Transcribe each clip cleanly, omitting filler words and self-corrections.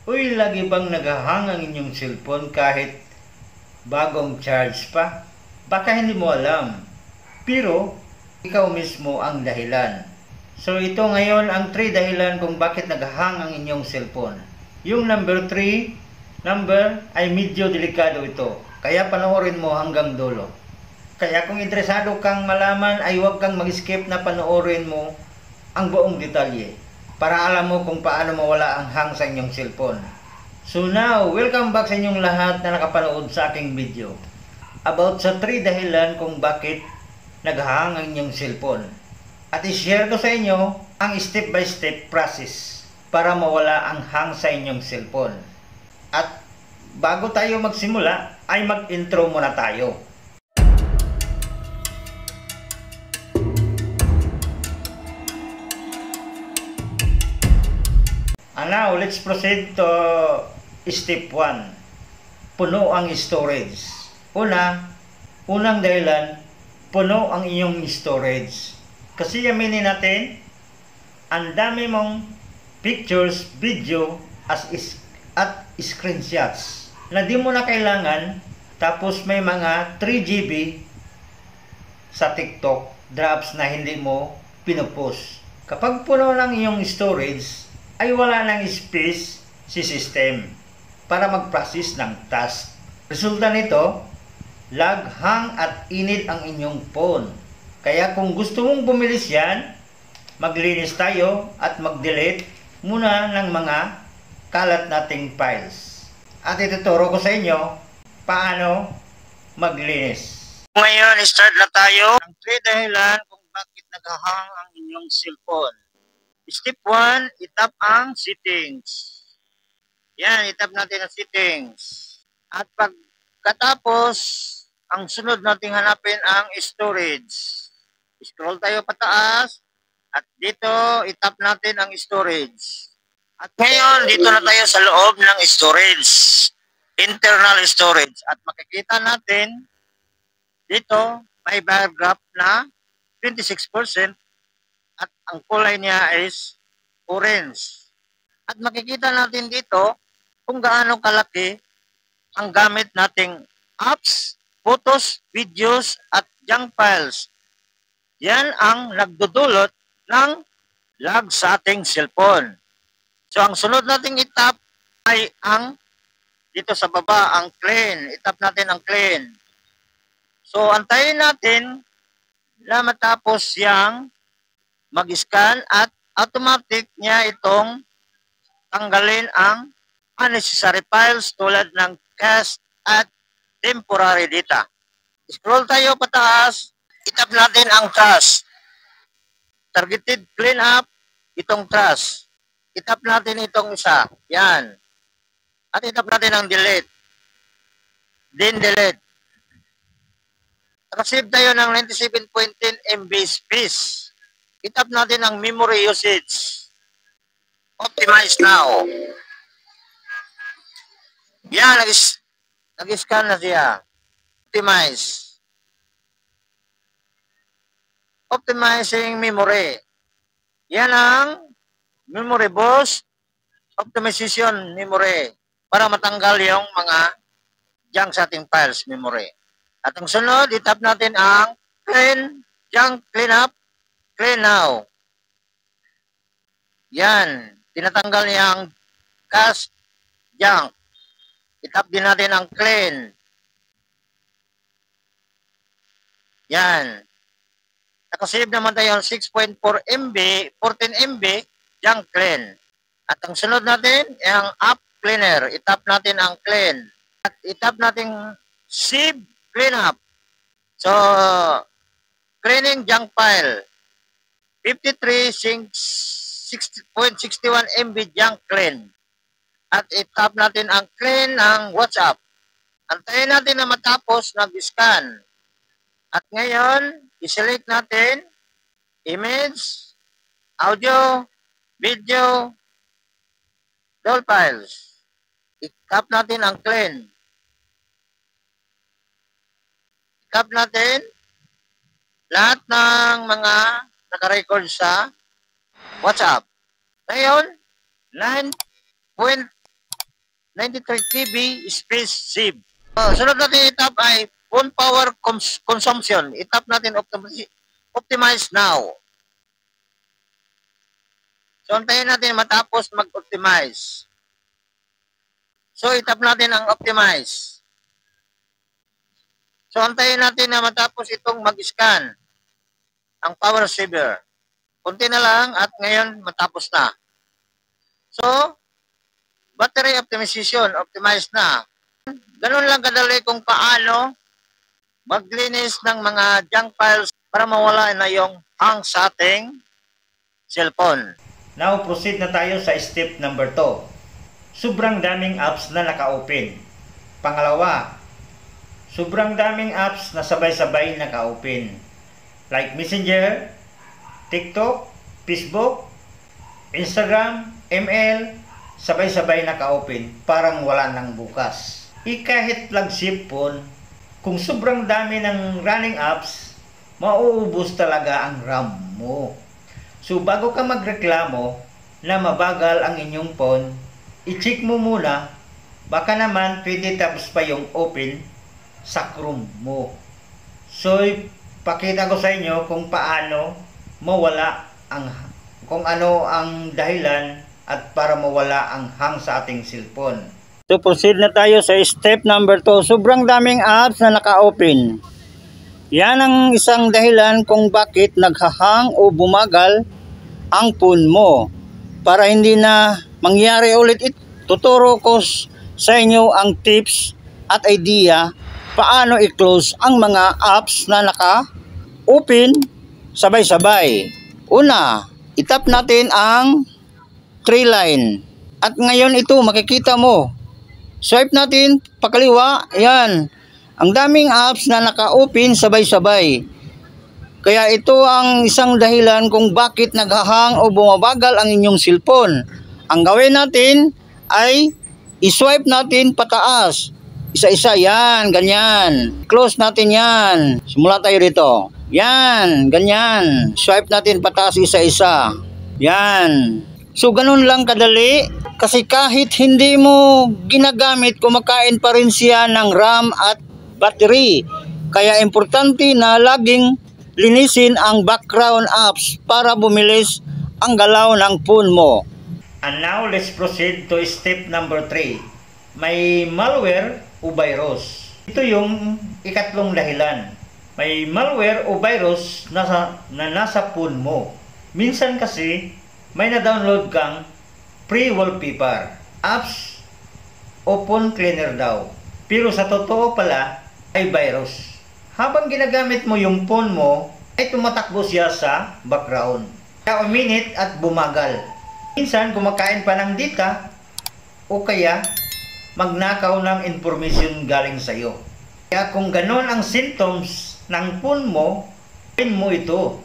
Uy, lagi bang naghahang ang inyong cellphone kahit bagong charge pa? Baka hindi mo alam. Pero, ikaw mismo ang dahilan. So ito ngayon ang 3 dahilan kung bakit naghahang ang inyong cellphone. Yung number 3, number ay medyo delikado ito. Kaya panoorin mo hanggang dulo. Kaya kung interesado kang malaman ay huwag kang mag-skip na panoorin mo ang buong detalye para alam mo kung paano mawala ang hang sa inyong cellphone. So now, welcome back sa inyong lahat na nakapanood sa aking video about sa 3 dahilan kung bakit naghahang ang inyong cellphone. At i-share ko sa inyo ang step-by-step process para mawala ang hang sa inyong cellphone. At bago tayo magsimula, ay mag-intro muna tayo. And now, let's proceed to step 1. Puno ang storage. Unang dahilan, puno ang iyong storage. Kasi aminin natin, ang dami mong pictures, video, at screenshots na di mo na kailangan, tapos may mga 3 GB sa TikTok drops na hindi mo pinupost. Kapag puno ng iyong storage, ay wala ng space si system para mag-process ng task. Resulta nito, lag, hang at init ang inyong phone. Kaya kung gusto mong bumilis yan, maglinis tayo at mag-delete muna ng mga kalat nating files. At ituturo ko sa inyo paano maglinis. Ngayon, start na tayo. Ang 3 dahilan kung bakit naghahang ang inyong cellphone. Step 1, itap ang settings. Yan, itap natin ang settings. At pagkatapos, ang sunod nating hanapin ang storage. Scroll tayo pataas. At dito, itap natin ang storage. At ngayon, dito na tayo sa loob ng storage. Internal storage. At makikita natin, dito, may bar graph na 26%. At ang kulay niya is orange. At makikita natin dito kung gaano kalaki ang gamit nating apps, photos, videos, at junk files. Yan ang nagdudulot ng lag sa ating cellphone. So ang sunod nating itap ay ang dito sa baba, ang clean. Itap natin ang clean. So antayin natin na matapos yang mag-scan at automatic niya itong tanggalin ang unnecessary files tulad ng cache at temporary data. Scroll tayo pataas, itap natin ang trash. Targeted cleanup, itong trash. Itap natin itong isa, yan. At itap natin ang delete. Then delete. Nakasave tayo ng 97.10 MB space. Itap natin ang memory usage. Optimize now. Yan, nag-scan na siya. Optimize. Optimizing memory. Yan ang memory boost optimization memory para matanggal yung mga junk sa ating files memory. At ang sunod, itap natin ang clean, junk cleanup, clean now. Yan. Tinatanggal niya ang cache, junk. Itap din natin ang clean. Yan. Nakasave naman tayo ang 6.4 MB, 14 MB, junk clean. At ang sunod natin, ang app cleaner. Itap natin ang clean. At itap natin save cleanup. So, cleaning junk file. 53.61 MB junk clean. At itap natin ang clean ng WhatsApp. Antayin natin na matapos nag-scan. At ngayon, i-select natin image, audio, video, all files. Itap natin ang clean. Itap natin lahat ng mga naka-record sa WhatsApp. Ngayon, 9.5 93 KB space save. Sunod natin itap ay phone power consumption. Itap natin optimize now. So, antayin natin matapos mag-optimize. So, itap natin ang optimize. So, antayin natin na matapos itong mag-scan ang power saver. Kunti na lang at ngayon matapos na. So, battery optimization, optimize na. Ganun lang kadali kung paano maglinis ng mga junk files para mawala na yung hang sa ating cellphone. Now, proceed na tayo sa step number 2. Sobrang daming apps na naka-open. Pangalawa, sobrang daming apps na sabay-sabay naka-open. Like Messenger, TikTok, Facebook, Instagram, ML, sabay-sabay naka-open. Parang wala nang bukas. Kahit flagship phone, kung sobrang dami ng running apps, mauubos talaga ang RAM mo. So bago ka magreklamo na mabagal ang inyong phone, i-check mo muna, baka naman pwede tapos pa yung open sa Chrome mo. So pakita ko sa inyo kung paano mawala kung ano ang dahilan at para mawala ang hang sa ating cellphone. So proceed na tayo sa step number 2. Sobrang daming apps na naka-open. Yan ang isang dahilan kung bakit naghahang o bumagal ang phone mo. Para hindi na mangyari ulit ito, tuturo ko sa inyo ang tips at idea paano i-close ang mga apps na naka-open sabay-sabay. Una, itap natin ang 3 line. At ngayon ito makikita mo. Swipe natin pakaliwa, yan. Ang daming apps na naka-open sabay-sabay. Kaya ito ang isang dahilan kung bakit naghahang o bumabagal ang inyong cellphone. Ang gawin natin ay i-swipe natin pataas. Isa-isa, yan, ganyan. Close natin yan. Simula tayo dito. Yan, ganyan. Swipe natin pataas isa-isa. Yan. So, ganun lang kadali. Kasi kahit hindi mo ginagamit, kumakain pa rin siya ng RAM at battery. Kaya importante na laging linisin ang background apps para bumilis ang galaw ng phone mo. And now, let's proceed to step number 3. May malware o virus. Ito yung ikatlong dahilan. May malware o virus na nasa phone mo. Minsan kasi, may na-download kang free wallpaper, apps o phone cleaner daw. Pero sa totoo pala ay virus. Habang ginagamit mo yung phone mo, ay tumatakbo siya sa background. Kaya uminit at bumagal. Minsan kumakain pa ng data o kaya magnakaw ng information galing sa iyo. Kaya kung ganon ang symptoms ng phone mo, pin mo ito.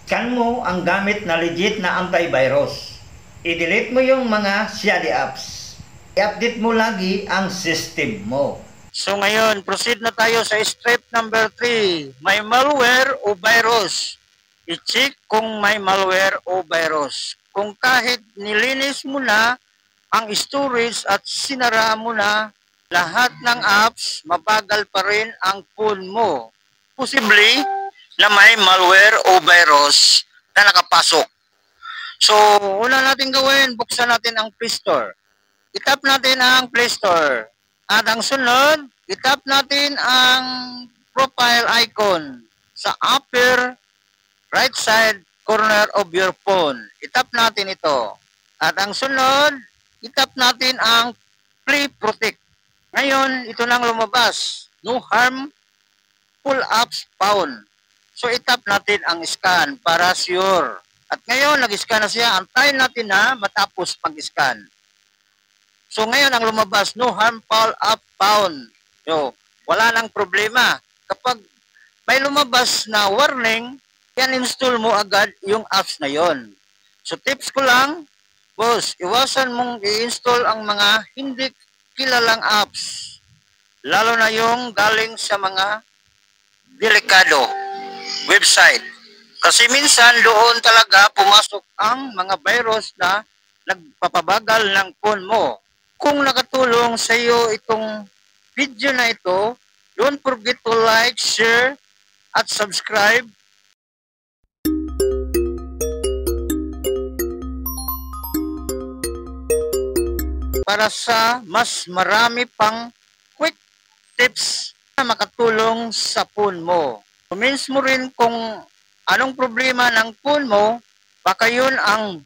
Scan mo ang gamit na legit na antivirus. I-delete mo yung mga shoddy apps. I-update mo lagi ang system mo. So ngayon, proceed na tayo sa step number 3. May malware o virus. I-check kung may malware o virus. Kung kahit nilinis mo na ang storage at sinara mo na lahat ng apps, mabagal pa rin ang phone mo. Posible na may malware o virus na nakapasok. So, una natin gawin, buksan natin ang Play Store. Itap natin ang Play Store. At ang sunod, itap natin ang profile icon sa upper right side corner of your phone. Itap natin ito. At ang sunod, itap natin ang Play Protect. Ngayon, ito nang lumabas. No harmful apps found. So, itap natin ang scan para sure. At ngayon, nag-scan na siya. Antayin natin na matapos pag-scan. So, ngayon, ang lumabas, no harmful app found. So, wala nang problema. Kapag may lumabas na warning, yan install mo agad yung apps na yon. So, tips ko lang, boss, iwasan mong i-install ang mga hindi kilalang apps. Lalo na yung galing sa mga delikado website. Kasi minsan doon talaga pumasok ang mga virus na nagpapabagal ng phone mo. Kung nakatulong sa iyo itong video na ito, don't forget to like, share, at subscribe para sa mas marami pang quick tips na makatulong sa phone mo. Comments mo rin kung anong problema ng phone mo, baka yun ang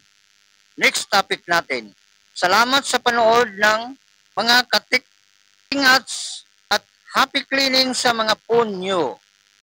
next topic natin. Salamat sa panood ng mga katik ingats at happy cleaning sa mga phone nyo.